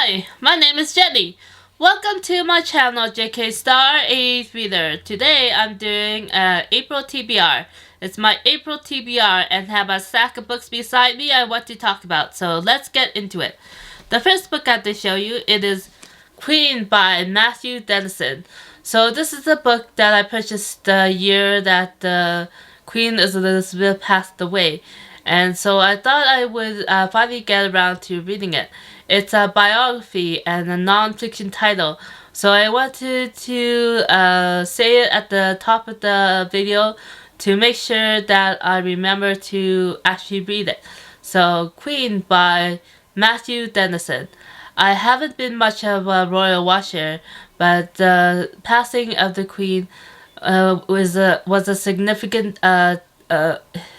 Hi, my name is Jenny. Welcome to my channel JK Star A Reader. Today I'm doing April TBR. It's my April TBR and have a stack of books beside me I want to talk about. So let's get into it. The first book I have to show you, it is Queen by Matthew Dennison. So this is a book that I purchased the year that Queen Elizabeth passed away. And so I thought I would finally get around to reading it. It's a biography and a non-fiction title. So I wanted to say it at the top of the video to make sure that I remember to actually read it. So Queen by Matthew Dennison. I haven't been much of a royal watcher, but the passing of the Queen was a significant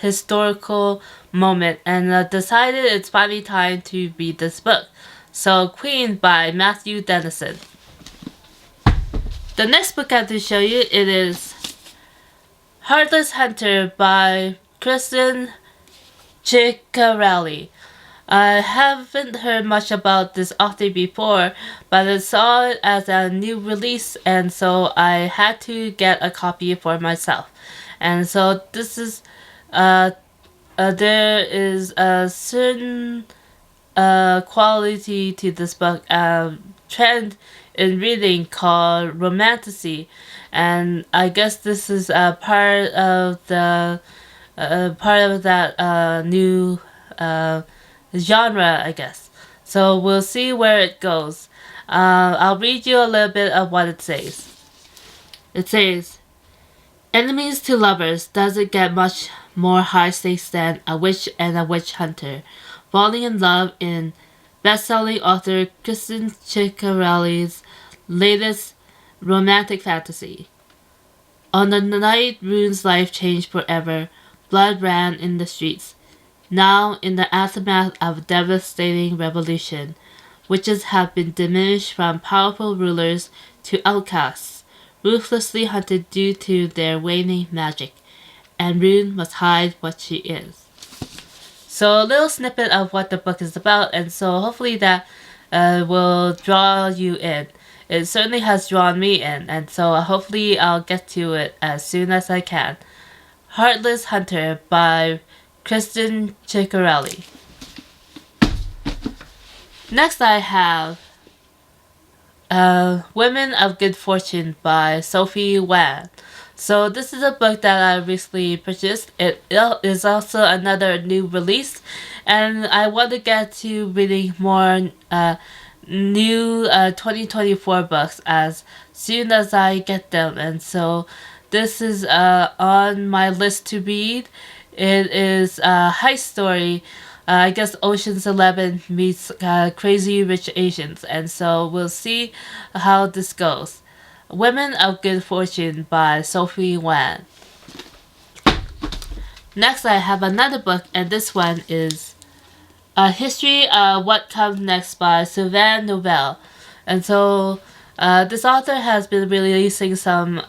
historical moment, and decided it's finally time to read this book. So Queen by Matthew Dennison. The next book I have to show you, it is Heartless Hunter by Kristen Ciccarelli. I haven't heard much about this author before, but I saw it as a new release, and so I had to get a copy for myself. And so this is there is a certain quality to this book, trend in reading called romantasy, and I guess this is a part of that new genre, I guess. So we'll see where it goes. I'll read you a little bit of what it says. It says, enemies to lovers doesn't get much more high stakes than a witch and a witch hunter falling in love in best-selling author Kristen Ciccarelli's latest romantic fantasy. On the night Rune's life changed forever, blood ran in the streets. Now, in the aftermath of a devastating revolution, witches have been diminished from powerful rulers to outcasts, ruthlessly hunted due to their waning magic, and Rune must hide what she is. So a little snippet of what the book is about, and so hopefully that will draw you in. It certainly has drawn me in, and so hopefully I'll get to it as soon as I can. Heartless Hunter by Kristen Ciccarelli. Next I have Women of Good Fortune by Sophie Wan. So this is a book that I recently purchased. It is also another new release, and I want to get to reading more new 2024 books as soon as I get them, and so this is on my list to read. It is a heist story. I guess Ocean's 11 meets Crazy Rich Asians, and so we'll see how this goes. Women of Good Fortune by Sophie Wan. Next I have another book, and this one is A History of What Comes Next by Sylvain Nouvel. And so this author has been releasing some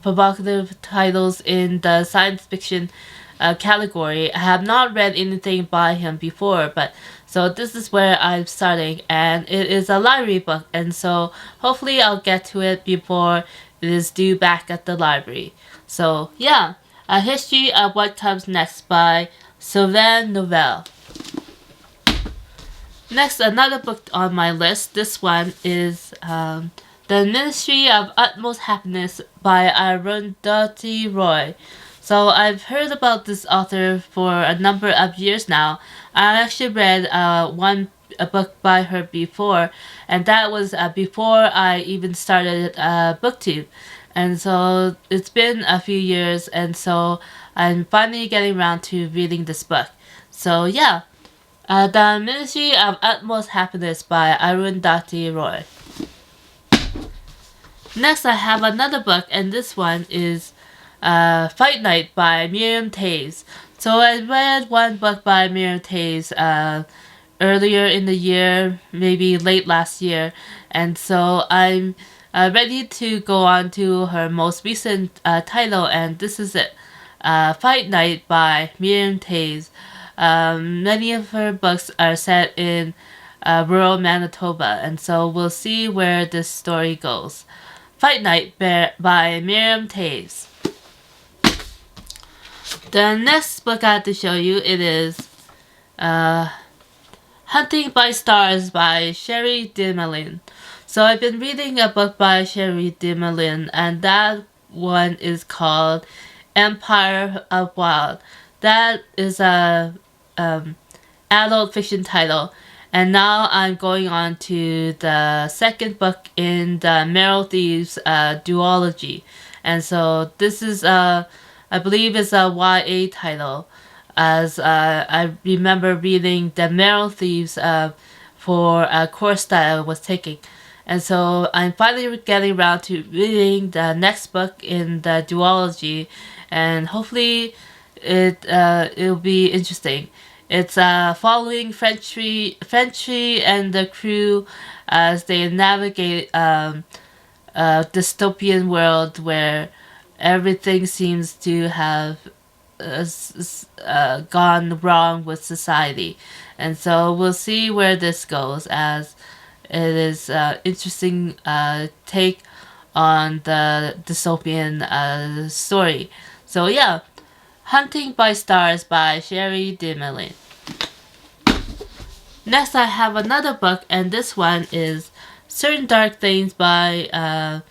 provocative titles in the science fiction category. I have not read anything by him before, but so this is where I'm starting, and it is a library book, and so hopefully I'll get to it before it is due back at the library. So yeah, A History of What Comes Next by Sylvain Nouvel. Next, another book on my list. This one is The Ministry of Utmost Happiness by Arundhati Roy. So I've heard about this author for a number of years now. I actually read a book by her before, and that was before I even started BookTube. And so it's been a few years, and so I'm finally getting around to reading this book. So yeah, The Ministry of Utmost Happiness by Arundhati Roy. Next I have another book, and this one is Fight Night by Miriam Taves. So I read one book by Miriam Taves earlier in the year, maybe late last year, and so I'm ready to go on to her most recent title, and this is it. Fight Night by Miriam Taves. Many of her books are set in rural Manitoba, and so we'll see where this story goes. Fight Night by Miriam Taves. The next book I have to show you, it is Hunting by Stars by Sherry DeMelin. So I've been reading a book by Sherry DeMelin, and that one is called Empire of Wild. That is a adult fiction title. And now I'm going on to the second book in the Meryl Thieves duology. And so this is, I believe, is a YA title, as I remember reading the Meryl Thieves for a course that I was taking. And so I'm finally getting around to reading the next book in the duology, and hopefully it'll be interesting. It's following Frenchy and the crew as they navigate a dystopian world where everything seems to have gone wrong with society. And so we'll see where this goes, as it is interesting take on the dystopian story. So yeah, Hunting by Stars by Sherry DeMelin. Next I have another book, and this one is Certain Dark Things by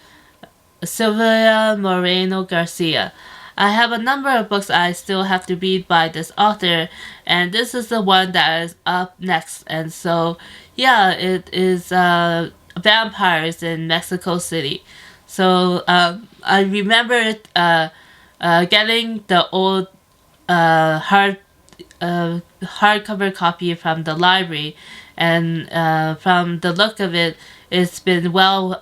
Sylvia Moreno Garcia. I have a number of books I still have to read by this author, and this is the one that is up next. And so yeah, it is vampires in Mexico City. So I remember getting the old hardcover copy from the library, and from the look of it, it's been well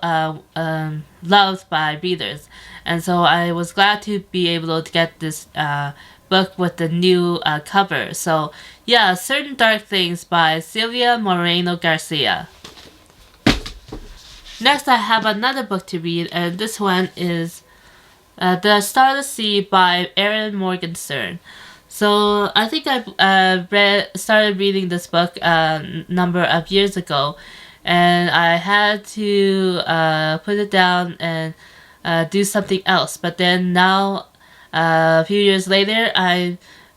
loved by readers. And so I was glad to be able to get this book with the new cover. So yeah, Certain Dark Things by Sylvia Moreno Garcia. Next I have another book to read, and this one is The Starless Sea by Erin Morgenstern. So I think I started reading this book a number of years ago, and I had to put it down and do something else. But then now, a few years later,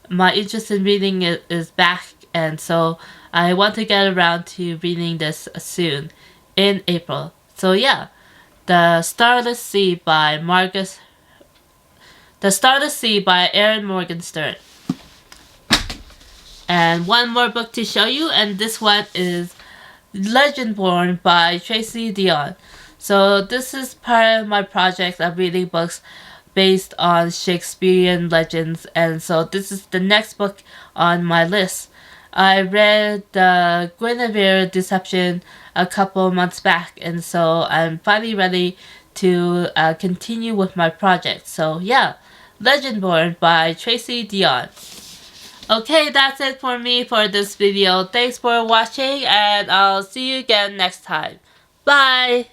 my interest in reading it is back, and so I want to get around to reading this soon, in April. So yeah, The Starless Sea by Erin Morgenstern. And one more book to show you, and this one is Legendborn by Tracy Dion. So this is part of my project of reading books based on Shakespearean legends, and so this is the next book on my list. I read the Guinevere Deception a couple months back, and so I'm finally ready to continue with my project. So yeah, Legendborn by Tracy Dion. Okay, that's it for me for this video. Thanks for watching, and I'll see you again next time. Bye!